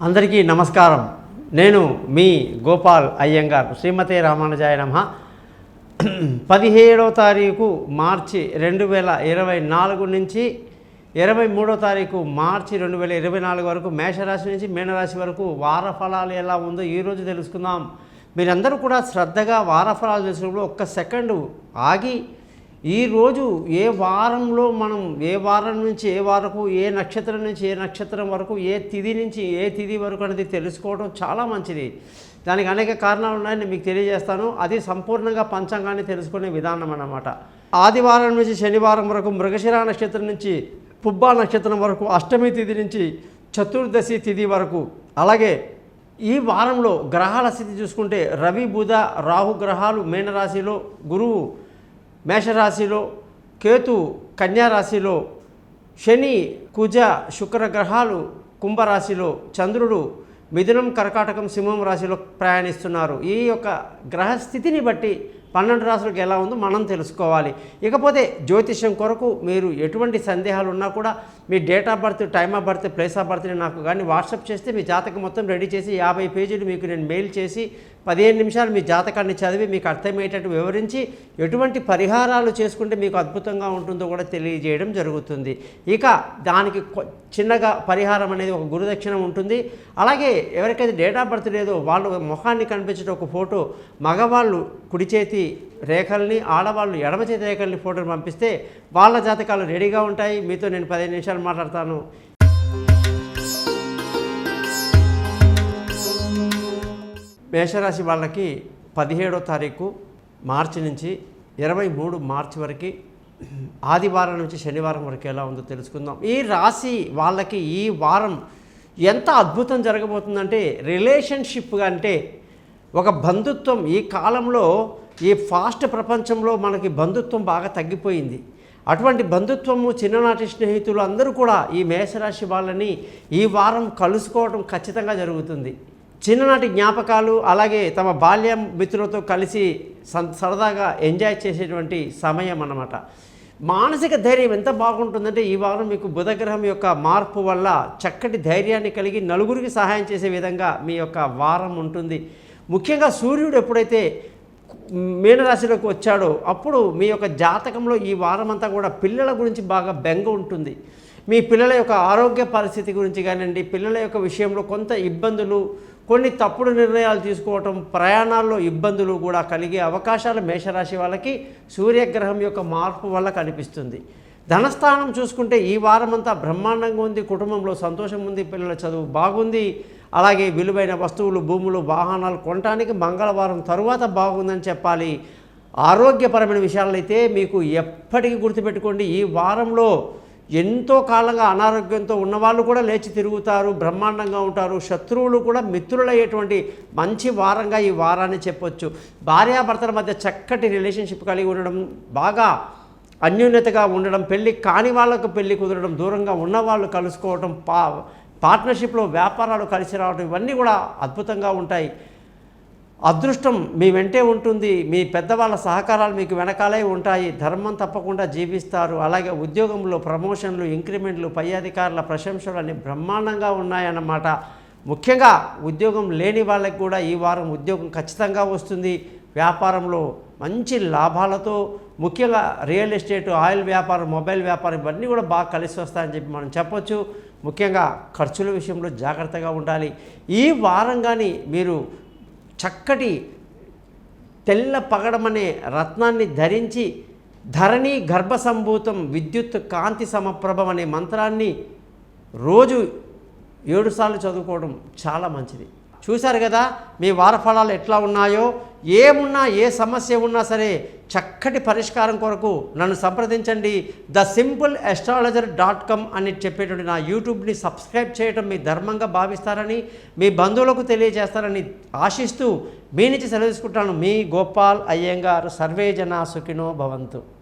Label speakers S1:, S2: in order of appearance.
S1: అందరికీ నమస్కారం. నేను మీ గోపాల్ అయ్యంగార్. శ్రీమతే రామానుజాయ నమః. 17వ తారీఖు మార్చి 2024 నుంచి 23వ తారీఖు మార్చి 2024 వరకు మేషరాశి నుంచి మీనరాశి వరకు వార ఫలాలు ఎలా ఉందో ఈరోజు తెలుసుకుందాం. మీరందరూ కూడా శ్రద్ధగా వార ఫలాలు తెలుసుకున్నప్పుడు ఒక్క సెకండు ఆగి ఈరోజు ఏ వారంలో మనం ఏ వారం నుంచి ఏ వారకు ఏ నక్షత్రం నుంచి ఏ నక్షత్రం వరకు ఏ తిథి నుంచి ఏ తిథి వరకు అనేది తెలుసుకోవడం చాలా మంచిది. దానికి అనేక కారణాలు ఉన్నాయని మీకు తెలియజేస్తాను. అది సంపూర్ణంగా పంచాంగాన్ని తెలుసుకునే విధానం అన్నమాట. ఆదివారం నుంచి శనివారం వరకు మృగశిర నక్షత్రం నుంచి పుబ్బా నక్షత్రం వరకు అష్టమి తిథి నుంచి చతుర్దశి తిథి వరకు, అలాగే ఈ వారంలో గ్రహాల స్థితి చూసుకుంటే రవి బుధ రాహు గ్రహాలు మీనరాశిలో, గురువు మేషరాశిలో, కేతు కన్యారాశిలో, శని కుజ శుక్ర గ్రహాలు కుంభరాశిలో, చంద్రుడు మిథునం కర్కాటకం సింహం రాశిలో ప్రయాణిస్తున్నారు. ఈ యొక్క గ్రహస్థితిని బట్టి 12 రాశులకు ఎలా ఉందో మనం తెలుసుకోవాలి. ఇకపోతే జ్యోతిష్యం కొరకు మీరు ఎటువంటి సందేహాలు ఉన్నా కూడా మీ date of birth, time of birth, place of బర్త్ని నాకు కానీ వాట్సాప్ చేస్తే మీ జాతకం మొత్తం రెడీ చేసి 50 పేజీలు మీకు నేను మెయిల్ చేసి 15 నిమిషాలు మీ జాతకాన్ని చదివి మీకు అర్థమయ్యేటట్టు వివరించి ఎటువంటి పరిహారాలు చేసుకుంటే మీకు అద్భుతంగా ఉంటుందో కూడా తెలియజేయడం జరుగుతుంది. ఇక దానికి చిన్నగా పరిహారం అనేది ఒక గురుదక్షిణ ఉంటుంది. అలాగే ఎవరికైతే డేట్ ఆఫ్ బర్త్ లేదో వాళ్ళు ముఖాన్ని కనిపించే ఒక ఫోటో, మగవాళ్ళు కుడి చేతి రేఖల్ని, ఆడవాళ్ళు ఎడమ చేతి రేఖల్ని ఫోటోలు పంపిస్తే వాళ్ళ జాతకాలు రెడీగా ఉంటాయి. మీతో నేను 15 నిమిషాలు మాట్లాడతాను. మేషరాశి వాళ్ళకి 17వ తారీఖు మార్చి నుంచి 23 మార్చి వరకు, ఆదివారం నుంచి శనివారం వరకు ఎలా ఉందో తెలుసుకుందాం. ఈ రాశి వాళ్ళకి ఈ వారం ఎంత అద్భుతం జరగబోతుందంటే, రిలేషన్షిప్ అంటే ఒక బంధుత్వం. ఈ కాలంలో ఈ ఫాస్ట్ ప్రపంచంలో మనకి బంధుత్వం బాగా తగ్గిపోయింది. అటువంటి బంధుత్వము, చిన్ననాటి స్నేహితులు అందరూ కూడా ఈ మేషరాశి వాళ్ళని ఈ వారం కలుసుకోవడం ఖచ్చితంగా జరుగుతుంది. చిన్ననాటి జ్ఞాపకాలు, అలాగే తమ బాల్యం మిత్రులతో కలిసి సరదాగా ఎంజాయ్ చేసేటువంటి సమయం అన్నమాట. మానసిక ధైర్యం ఎంత బాగుంటుందంటే ఈ వారం మీకు బుధగ్రహం యొక్క మార్పు వల్ల చక్కటి ధైర్యాన్ని కలిగి నలుగురికి సహాయం చేసే విధంగా మీ యొక్క వారం ఉంటుంది. ముఖ్యంగా సూర్యుడు ఎప్పుడైతే మీనరాశిలోకి వచ్చాడో అప్పుడు మీ యొక్క జాతకంలో ఈ వారం అంతా కూడా పిల్లల గురించి బాగా బెంగ ఉంటుంది. మీ పిల్లల యొక్క ఆరోగ్య పరిస్థితి గురించి కానివ్వండి, పిల్లల యొక్క విషయంలో కొంత ఇబ్బందులు, కొన్ని తప్పుడు నిర్ణయాలు తీసుకోవటం, ప్రయాణాల్లో ఇబ్బందులు కూడా కలిగే అవకాశాలు మేషరాశి వాళ్ళకి సూర్యగ్రహం యొక్క మార్పు వల్ల కనిపిస్తుంది. ధనస్థానం చూసుకుంటే ఈ వారం అంతా బ్రహ్మాండంగా ఉంది. కుటుంబంలో సంతోషం ఉంది, పిల్లల చదువు బాగుంది. అలాగే విలువైన వస్తువులు, భూములు, వాహనాలు కొనడానికి మంగళవారం తరువాత బాగుందని చెప్పాలి. ఆరోగ్యపరమైన విషయాలు అయితే మీకు ఎప్పటికీ గుర్తుపెట్టుకోండి, ఈ వారంలో ఎంతో కాలంగా అనారోగ్యంతో ఉన్నవాళ్ళు కూడా లేచి తిరుగుతారు, బ్రహ్మాండంగా ఉంటారు. శత్రువులు కూడా మిత్రులయ్యేటువంటి మంచి వారంగా ఈ వారాన్ని చెప్పొచ్చు. భార్యాభర్తల మధ్య చక్కటి రిలేషన్షిప్ కలిగి ఉండడం, బాగా అన్యోన్యతగా ఉండడం, పెళ్ళి కాని వాళ్ళకు పెళ్ళి కుదరడం, దూరంగా ఉన్నవాళ్ళు కలుసుకోవడం, పార్ట్నర్షిప్లో వ్యాపారాలు కలిసి రావడం, ఇవన్నీ కూడా అద్భుతంగా ఉంటాయి. అదృష్టం మీ వెంటే ఉంటుంది. మీ పెద్దవాళ్ళ సహకారాలు మీకు వెనకాలే ఉంటాయి. ధర్మం తప్పకుండా జీవిస్తారు. అలాగే ఉద్యోగంలో ప్రమోషన్లు, ఇంక్రిమెంట్లు, పై అధికారుల ప్రశంసలు అన్నీ బ్రహ్మాండంగా ఉన్నాయన్నమాట. ముఖ్యంగా ఉద్యోగం లేని వాళ్ళకి కూడా ఈ వారం ఉద్యోగం ఖచ్చితంగా వస్తుంది. వ్యాపారంలో మంచి లాభాలతో, ముఖ్యంగా రియల్ ఎస్టేట్, ఆయిల్ వ్యాపారం, మొబైల్ వ్యాపారం ఇవన్నీ కూడా బాగా కలిసి వస్తాయని చెప్పి మనం చెప్పొచ్చు. ముఖ్యంగా ఖర్చుల విషయంలో జాగ్రత్తగా ఉండాలి. ఈ వారం కానీ మీరు చక్కటి తెల్ల పగడమనే రత్నాన్ని ధరించి ధరణి గర్భసంభూతం విద్యుత్ కాంతి సమప్రభం అనే మంత్రాన్ని రోజు 7 సార్లు చదువుకోవడం చాలా మంచిది. చూశారు కదా మీ వార ఫలాలు ఎట్లా ఉన్నాయో. ఏమున్నా, ఏ సమస్య ఉన్నా సరే చక్కటి పరిష్కారం కొరకు నన్ను సంప్రదించండి. thesimple.astrologer.com అని చెప్పేటువంటి నా యూట్యూబ్ని సబ్స్క్రైబ్ చేయడం మీ ధర్మంగా భావిస్తారని, మీ బంధువులకు తెలియజేస్తారని ఆశిస్తూ మీ నుంచి సెలవు తీసుకుంటాను. మీ గోపాల్ అయ్యంగార్. సర్వే జనా సుఖినో భవంతు.